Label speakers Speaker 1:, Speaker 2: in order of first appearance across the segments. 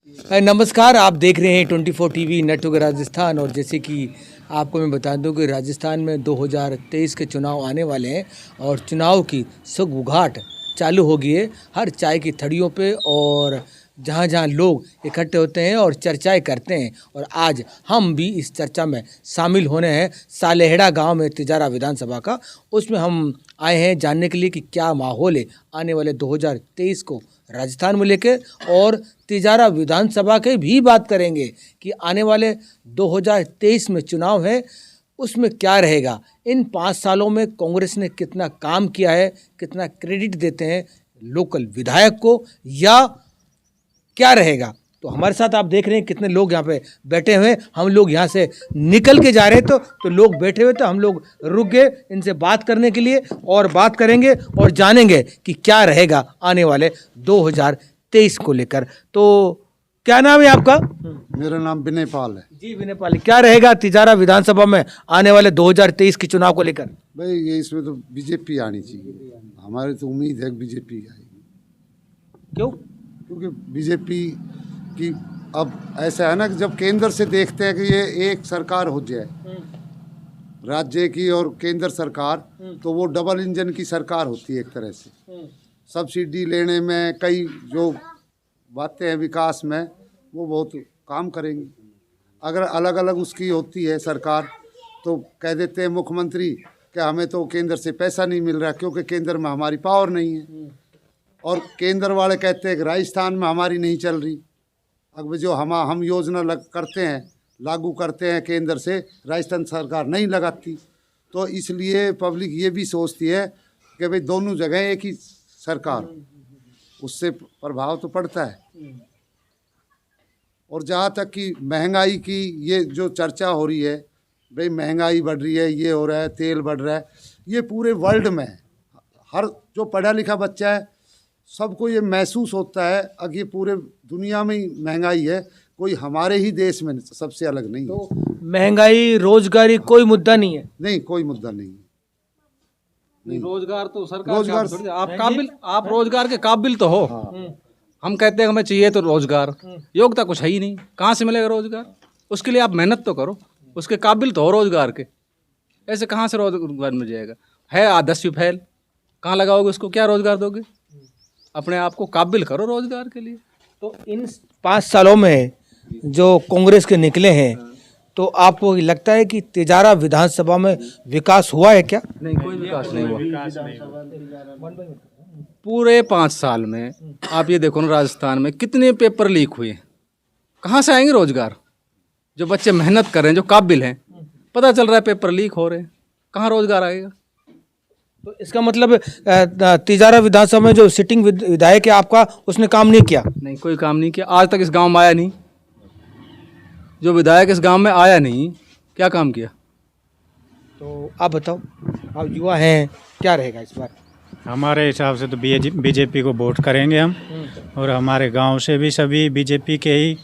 Speaker 1: नमस्कार, आप देख रहे हैं 24 टीवी नेटवर्क राजस्थान। और जैसे कि आपको मैं बता दूं कि राजस्थान में 2023 के चुनाव आने वाले हैं और चुनाव की सुगबुगाहट चालू हो गई है हर चाय की थड़ियों पे और जहाँ जहाँ लोग इकट्ठे होते हैं और चर्चाएं करते हैं। और आज हम भी इस चर्चा में शामिल होने हैं सालेहड़ा गांव में तिजारा विधानसभा का। उसमें हम आए हैं जानने के लिए कि क्या माहौल है आने वाले 2023 को राजस्थान में लेकर, और तिजारा विधानसभा के भी बात करेंगे कि आने वाले 2023 में चुनाव है उसमें क्या रहेगा। इन 5 सालों में कांग्रेस ने कितना काम किया है, कितना क्रेडिट देते हैं लोकल विधायक को, या क्या रहेगा। तो हमारे साथ आप देख रहे हैं कितने लोग यहाँ पे बैठे हुए हैं। हम लोग यहाँ से निकल के जा रहे तो लोग बैठे हुए, तो हम लोग रुक गए इनसे बात करने के लिए और बात करेंगे और जानेंगे कि क्या रहेगा आने वाले 2023 को लेकर। तो क्या नाम है आपका?
Speaker 2: मेरा नाम विनय पाल है
Speaker 1: जी विनय पाल, क्या रहेगा तिजारा विधानसभा में आने वाले 2023 के चुनाव को लेकर?
Speaker 2: भाई ये इसमें तो बीजेपी आनी चाहिए, हमारी तो उम्मीद है कि बीजेपी आएगी।
Speaker 1: क्यों?
Speaker 2: क्योंकि बीजेपी की अब ऐसा है ना कि जब केंद्र से देखते हैं कि ये एक सरकार हो जाए राज्य की और केंद्र सरकार, तो वो डबल इंजन की सरकार होती है एक तरह से। सब्सिडी लेने में कई जो बातें हैं विकास में वो बहुत काम करेंगी। अगर अलग अलग उसकी होती है सरकार तो कह देते हैं मुख्यमंत्री कि हमें तो केंद्र से पैसा नहीं मिल रहा क्योंकि केंद्र में हमारी पावर नहीं है, और केंद्र वाले कहते हैं कि राजस्थान में हमारी नहीं चल रही। अब जो हम योजना करते हैं लागू करते हैं केंद्र से, राजस्थान सरकार नहीं लगाती। तो इसलिए पब्लिक ये भी सोचती है कि भाई दोनों जगह एक ही सरकार, उससे प्रभाव तो पड़ता है। और जहाँ तक कि महंगाई की ये जो चर्चा हो रही है, भाई महंगाई बढ़ रही है, ये हो रहा है, तेल बढ़ रहा है, ये पूरे वर्ल्ड में है। हर जो पढ़ा लिखा बच्चा है सबको ये महसूस होता है कि ये पूरे दुनिया में ही महंगाई है, कोई हमारे ही देश में सबसे अलग नहीं है।
Speaker 1: तो महंगाई रोजगारी कोई मुद्दा नहीं है?
Speaker 2: नहीं, कोई मुद्दा नहीं है।
Speaker 3: नहीं, रोजगार तो सरकार आप रोजगार के काबिल तो हो। हम कहते हैं हमें चाहिए तो रोजगार, योग्यता कुछ है ही नहीं, कहाँ से मिलेगा रोजगार? उसके लिए आप मेहनत तो करो, उसके काबिल तो हो रोजगार के। ऐसे कहाँ से रोजगार मिल जाएगा? है 10वीं फेल, कहाँ लगाओगे उसको? क्या रोजगार दोगे? अपने आप को काबिल करो रोजगार के लिए।
Speaker 1: तो इन 5 सालों में जो कांग्रेस के निकले हैं, तो आपको लगता है कि तिजारा विधानसभा में विकास हुआ है क्या?
Speaker 3: नहीं, कोई विकास नहीं हुआ। पूरे 5 साल में आप ये देखो ना, राजस्थान में कितने पेपर लीक हुए, कहाँ से आएंगे रोजगार? जो बच्चे मेहनत कर रहे हैं, जो काबिल हैं, पता चल रहा है पेपर लीक हो रहे हैं, कहाँ रोजगार आएगा?
Speaker 1: तो इसका मतलब तिजारा विधानसभा में जो सिटिंग विधायक है आपका, उसने काम नहीं किया?
Speaker 3: नहीं, कोई काम नहीं किया, आज तक इस गांव में आया नहीं। जो विधायक इस गांव में आया नहीं, क्या काम किया?
Speaker 1: तो आप बताओ, आप युवा हैं, क्या रहेगा इस बार?
Speaker 4: हमारे हिसाब से तो बीजेपी को वोट करेंगे हम, और हमारे गांव से भी सभी बीजेपी के ही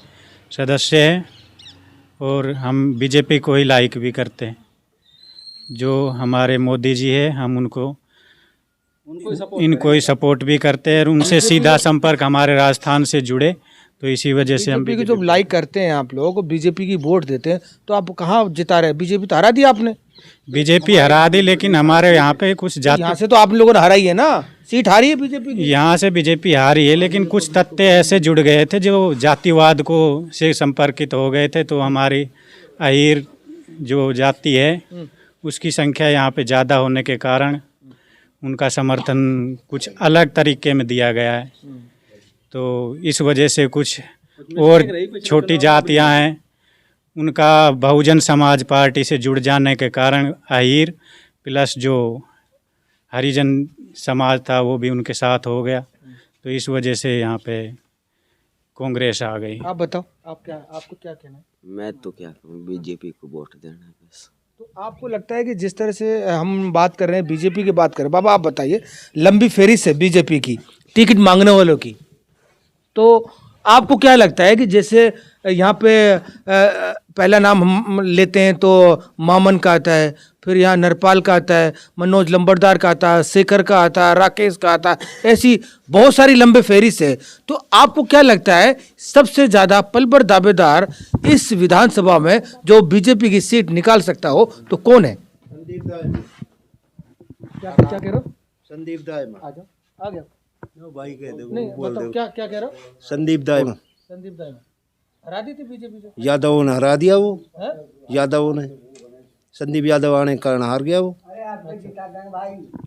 Speaker 4: सदस्य हैं और हम बीजेपी को ही लाइक भी करते हैं। जो हमारे मोदी जी है, हम इनको ही सपोर्ट भी करते हैं और उनसे सीधा संपर्क हमारे राजस्थान से जुड़े, तो इसी वजह से हम
Speaker 1: बीजेपी को जब लाइक करते हैं आप लोग, बीजेपी की वोट देते हैं, तो आप कहाँ जिता रहे हैं? बीजेपी तो हरा दी आपने।
Speaker 4: बीजेपी हरा दी, लेकिन हमारे यहाँ पे कुछ
Speaker 1: यहाँ से तो आप लोगों ने हराई है ना, सीट हारी है बीजेपी की।
Speaker 4: यहाँ से बीजेपी हारी है, लेकिन कुछ तथ्य ऐसे जुड़ गए थे जो जातिवाद को से संपर्कित हो गए थे। तो हमारी अहीर जो जाति है उसकी संख्या यहाँ पे ज़्यादा होने के कारण उनका समर्थन कुछ अलग तरीके में दिया गया है। तो इस वजह से कुछ और छोटी जातियाँ हैं, उनका बहुजन समाज पार्टी से जुड़ जाने के कारण अहीर प्लस जो हरिजन समाज था वो भी उनके साथ हो गया। तो इस वजह से यहाँ पे कांग्रेस आ गई।
Speaker 1: आप बताओ, आपको क्या कहना है?
Speaker 5: मैं तो क्या कहूँ, बीजेपी को वोट देना है बस।
Speaker 1: तो आपको लगता है कि जिस तरह से हम बात कर रहे हैं, बीजेपी की बात कर रहे हैं, बाबा आप बताइए, लंबी फेरी से बीजेपी की टिकट मांगने वालों की, तो आपको क्या लगता है कि जैसे यहाँ पे पहला नाम हम लेते हैं तो मामन का आता है, फिर यहाँ नरपाल का आता है, मनोज लंबरदार का आता है, शेखर का आता है, राकेश का आता है, ऐसी बहुत सारी लंबे फेरिस है। तो आपको क्या लगता है सबसे ज्यादा पलबर दावेदार इस विधानसभा में जो बीजेपी की सीट निकाल सकता हो तो कौन है? क्या कह रहे हो?
Speaker 6: संदीप दाइमा।
Speaker 1: आ जाओ, आ गया।
Speaker 6: भाई कह दे,
Speaker 1: नहीं
Speaker 6: बोल
Speaker 1: बताओ,
Speaker 6: दे।
Speaker 1: क्या कह रहे हो?
Speaker 6: संदीप दाइमा।
Speaker 1: संदीप दाई हरा दी थी बीजेपी से,
Speaker 6: यादवों ने हरा दिया वो,
Speaker 1: हैं?
Speaker 6: यादवों ने। संदीप यादव आने के कारण हार गया वो।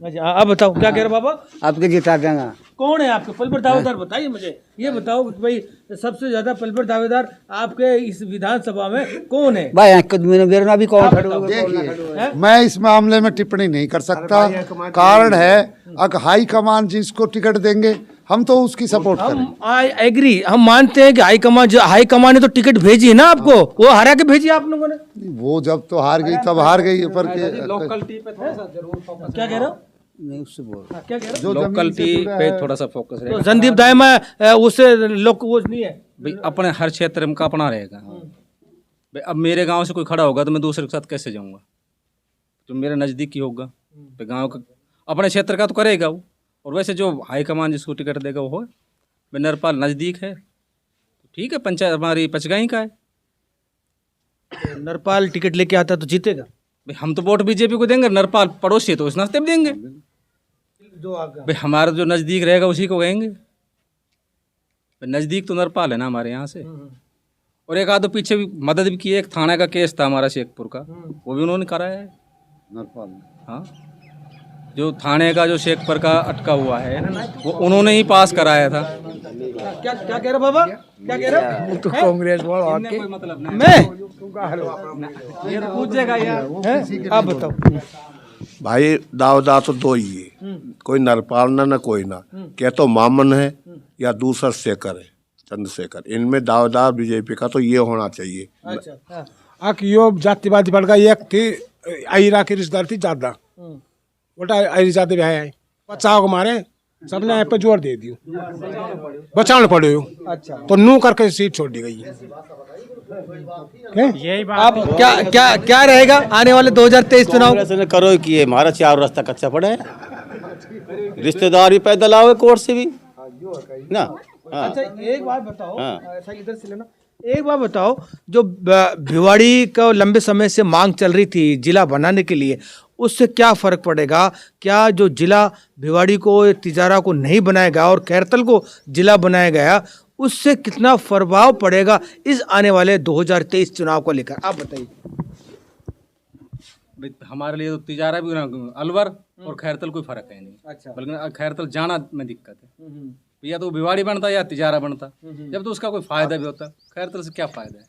Speaker 1: अच्छा अब बताओ क्या कह रहे हो बाबा?
Speaker 7: आपके जिता देंगे।
Speaker 1: कौन है आपके पलबर दावेदार? बताइए मुझे, ये बताओ कि भाई सबसे ज्यादा पलबर दावेदार आपके इस विधानसभा में कौन है?
Speaker 7: भाई मेरा भी कौन खड़े होगा?
Speaker 2: देखिए, मैं इस मामले में टिप्पणी नहीं कर सकता। कारण है अगर हाई कमान जिसको टिकट देंगे हम तो उसकी सपोर्ट करें।
Speaker 1: हम आई एग्री, हम मानते हैं कि हाईकमान ने तो टिकट भेजी है ना आपको, वो हरा के भेजी आप लोगों ने।
Speaker 2: वो जब तो हार गई तब हार गई पर
Speaker 3: लोकलिटी पे थोड़ा सा जरूर फोकस
Speaker 1: क्या कह रहे हो?
Speaker 7: नहीं उससे बोल।
Speaker 1: क्या कह रहे
Speaker 2: जो
Speaker 3: लोकलिटी पे थोड़ा सा फोकस
Speaker 1: हो?
Speaker 3: रहेगा।
Speaker 1: तो संदीप दाईमा उससे लोग वो नहीं है।
Speaker 3: भाई अपने हर क्षेत्र में का अपना रहेगा। भाई अब मेरे गांव से कोई खड़ा होगा तो मैं दूसरे के साथ कैसे जाऊंगा? जो मेरे नज़दीक ही होगा तो गांव का अपने क्षेत्र का तो करेगा वो। और वैसे जो हाईकमान जिसको टिकट देगा वो हो। भाई नरपाल नज़दीक है तो ठीक है, पंचायत हमारी पचगाई का है।
Speaker 1: नरपाल टिकट लेके आता तो जीतेगा।
Speaker 3: भाई हम तो वोट बीजेपी को देंगे, नरपाल पड़ोसी है तो उस नाते में देंगे।
Speaker 1: जो आगे
Speaker 3: भाई हमारा जो नज़दीक रहेगा उसी को कहेंगे। भाई नज़दीक तो नरपाल है ना हमारे यहाँ से। और एक आधो पीछे भी मदद भी की है। एक थाने का केस था हमारा शेखपुर का, वो भी उन्होंने कराया है।
Speaker 2: नरपाल
Speaker 3: हाँ, जो थाने का जो शेखपुर का अटका हुआ है वो उन्होंने ही पास कराया था।
Speaker 1: क्या क्या कह रहे हो बाबा? क्या कह रहे हो?
Speaker 7: तो कांग्रेस वाला
Speaker 3: इनने कोई मतलब नहीं।
Speaker 1: मैं
Speaker 3: ये तो पूछेगा यार।
Speaker 1: हैं? आप बताओ।
Speaker 8: भाई दावदार तो दो ही है, कोई नरपाल ना कोई ना। क्या तो मामन है या दूसरा शेखर है, चंद्रशेखर। इनमें दावदार बीजेपी का तो ये होना चाहिए।
Speaker 1: अच्छा हाँ।
Speaker 9: आक यो जातिवादी बढ़ गई। एक थी आयरा की रिश्तेदार थी ज्यादा, उल्टा आयरी जाते भी आए बचाओ को मारे, सबने यहाँ पे जोर दे दियो, बचाने पड़े हो।
Speaker 1: अच्छा
Speaker 9: तो नू करके सीट छोड़ दी गई है।
Speaker 4: यही बात
Speaker 1: आप क्या क्या क्या रहेगा आने वाले 2023 चुनाव?
Speaker 10: कांग्रेस ने करो कि ये हमारा चार रास्ता कच्चा पड़ा है। रिश्तेदार भी पैदल आओगे कोर्ट से भी ना। हाँ।
Speaker 1: अच्छा एक बात बताओ,
Speaker 10: हाँ।
Speaker 1: ऐसा इधर से लेना। एक बात बताओ, जो भिवाड़ी का लंबे समय से मांग चल रही थी जिला बनाने के लिए, उससे क्या फर्क पड़ेगा? क्या जो जिला भिवाड़ी को तिजारा को नहीं बनाया गया और खैरतल को जिला बनाया गया, उससे कितना प्रभाव पड़ेगा इस आने वाले 2023 चुनाव को लेकर? आप बताइए।
Speaker 3: भाई हमारे लिए तो तिजारा भी अलवर और खैरतल कोई फर्क है नहीं।
Speaker 1: अच्छा।
Speaker 3: बल्कि खैरतल जाना में दिक्कत है। या तो भिवाड़ी बनता या तिजारा बनता, जब तो उसका कोई फायदा भी होता। खैरतल से क्या फायदा है?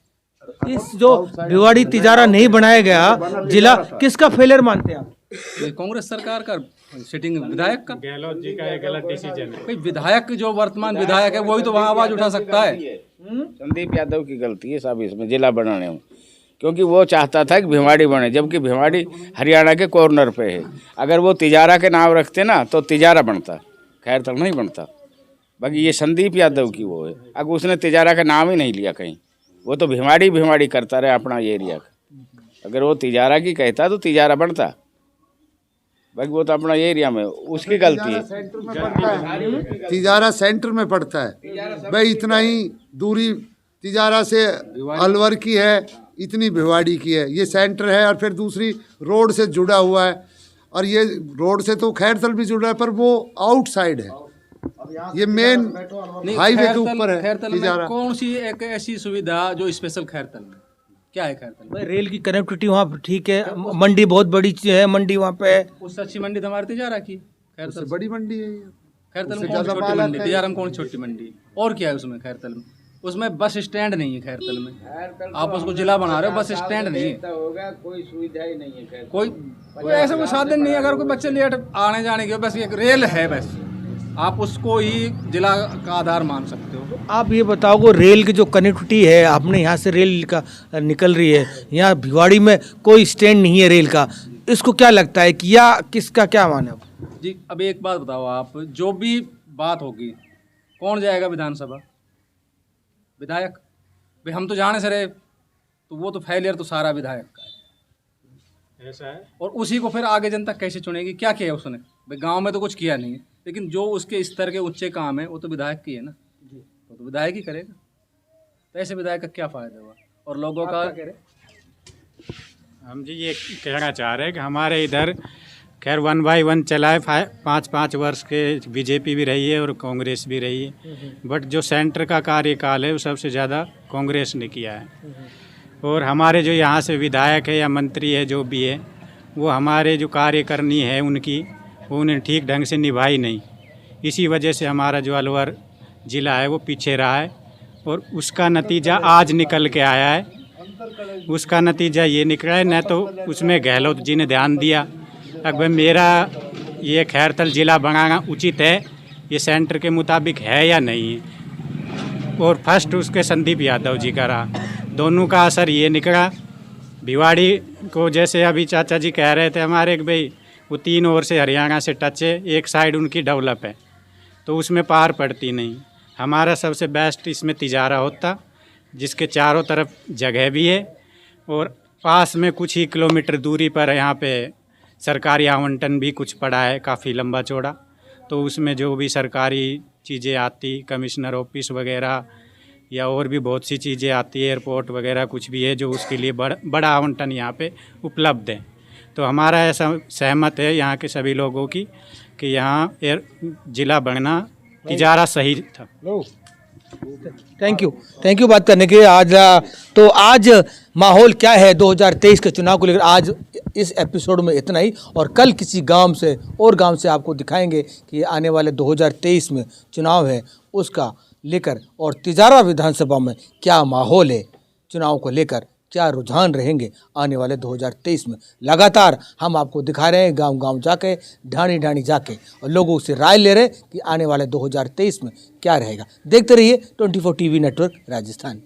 Speaker 1: इस जो भिवाड़ी तिजारा नहीं बनाया गया जिला, किसका फेलियर मानते हैं आप?
Speaker 3: ये कांग्रेस सरकार का सिटिंग विधायक का।
Speaker 4: गहलोत जी का ये गलत डिसीजन है।
Speaker 3: भाई विधायक जो वर्तमान विधायक है वही तो वहाँ आवाज उठा सकता है।
Speaker 7: संदीप यादव की गलती है सब इसमें जिला बनाने में, क्योंकि वो चाहता था कि भिवाड़ी बने, जबकि भिवाड़ी हरियाणा के कॉर्नर पे है। अगर वो तिजारा के नाम रखते ना तो तिजारा बनता, खैरतल नहीं बनता। बाकी ये संदीप यादव की वो है, अगर उसने तिजारा का नाम ही नहीं लिया कहीं, वो तो भिवाड़ी करता रहे अपना ये एरिया का। अगर वो तिजारा की कहता तो तिजारा बनता, बाकी वो तो अपना ये एरिया में, उसकी गलती है।
Speaker 2: तिजारा सेंटर में पड़ता है भाई, इतना ही दूरी तिजारा से अलवर की है, इतनी भिवाड़ी की है। ये सेंटर है और फिर दूसरी रोड से जुड़ा हुआ है, और ये रोड से तो खैरतल भी जुड़ा है पर वो आउटसाइड है। ये मेन हाईवे के ऊपर है
Speaker 3: खैरतल में
Speaker 2: तिजारा।
Speaker 3: कौन सी एक ऐसी सुविधा जो स्पेशल खैरतल में क्या है? खैरतल में
Speaker 1: भाई रेल की कनेक्टिविटी वहाँ पे ठीक है, मंडी बहुत बड़ी चीज है, मंडी वहाँ पे है।
Speaker 3: उससे अच्छी मंडी तो हमारे तिजारा की। खैरतल से
Speaker 2: बड़ी मंडी है ये।
Speaker 3: खैरतल में कौन सी छोटी मंडी? तिजारा में कौन सी छोटी मंडी? और क्या है उसमें खैरतल में? उसमें बस स्टैंड नहीं है खैरतल में। आप उसको जिला बना रहे हो, बस स्टैंड नहीं है।
Speaker 7: कोई सुविधा ही नहीं है।
Speaker 3: कोई ऐसा कोई साधन नहीं है। अगर कोई बच्चे लेट आने जाने के, बस एक रेल है, बस आप उसको ही जिला का आधार मान सकते हो।
Speaker 1: आप ये बताओ कि रेल की जो कनेक्टिविटी है, आपने यहाँ से रेल का निकल रही है, यहाँ भिवाड़ी में कोई स्टैंड नहीं है रेल का, इसको क्या लगता है कि या किसका क्या माने?
Speaker 3: जी अब एक बात बताओ आप, जो भी बात होगी कौन जाएगा विधानसभा? विधायक। भाई हम तो जाने से रहे, तो वो तो फेलियर तो सारा विधायक का है।
Speaker 4: ऐसा है।
Speaker 3: और उसी को फिर आगे जनता कैसे चुनेगी? क्या किया उसने? भाई गांव में तो कुछ किया नहीं है, लेकिन जो उसके स्तर के उच्च काम है वो तो विधायक की है ना, वो तो विधायक ही करेगा। तो ऐसे विधायक का क्या फायदा हुआ? और लोगों का
Speaker 4: हम जी ये कहना चाह रहे हैं कि हमारे इधर खैर 1 by 1 चला है, 5-5 वर्ष के बीजेपी भी रही है और कांग्रेस भी रही है, बट जो सेंटर का कार्यकाल है वो सबसे ज़्यादा कांग्रेस ने किया है। और हमारे जो यहाँ से विधायक है या मंत्री है जो भी है, वो हमारे जो कार्यकारिणी है उनकी, वो उन्हें ठीक ढंग से निभाई नहीं। इसी वजह से हमारा जो अलवर ज़िला है वो पीछे रहा है और उसका नतीजा आज निकल के आया है। उसका नतीजा ये निकला है, न तो उसमें गहलोत जी ने ध्यान दिया अगर मेरा ये खैरथल ज़िला बनाना उचित है, ये सेंटर के मुताबिक है या नहीं है। और फर्स्ट उसके संदीप यादव जी का रहा। दोनों का असर ये निकला। भिवाड़ी को जैसे अभी चाचा जी कह रहे थे हमारे कि भाई वो 3 ओर से हरियाणा से टच है, एक साइड उनकी डेवलप है, तो उसमें पार पड़ती नहीं। हमारा सबसे बेस्ट इसमें तिजारा होता, जिसके चारों तरफ जगह भी है और पास में कुछ ही किलोमीटर दूरी पर यहाँ पे सरकारी आवंटन भी कुछ पड़ा है, काफ़ी लंबा चौड़ा। तो उसमें जो भी सरकारी चीज़ें आती, कमिश्नर ऑफिस वगैरह या और भी बहुत सी चीज़ें आती है, एयरपोर्ट वगैरह कुछ भी है, जो उसके लिए बड़ा आवंटन यहाँ पे उपलब्ध है। तो हमारा ऐसा सहमत है यहाँ के सभी लोगों की कि यहाँ ज़िला बनना तिजारा सही था।
Speaker 1: थैंक यू बात करने के लिए। आज माहौल क्या है 2023 के चुनाव को लेकर, आज इस एपिसोड में इतना ही। और कल किसी गांव से आपको दिखाएंगे कि आने वाले 2023 में चुनाव है उसका लेकर, और तिजारा विधानसभा में क्या माहौल है, चुनाव को लेकर क्या रुझान रहेंगे आने वाले 2023 में। लगातार हम आपको दिखा रहे हैं गांव जाके, ढाणी जाके, और लोगों से राय ले रहे हैं कि आने वाले 2023 में क्या रहेगा। देखते रहिए 24 टीवी नेटवर्क राजस्थान।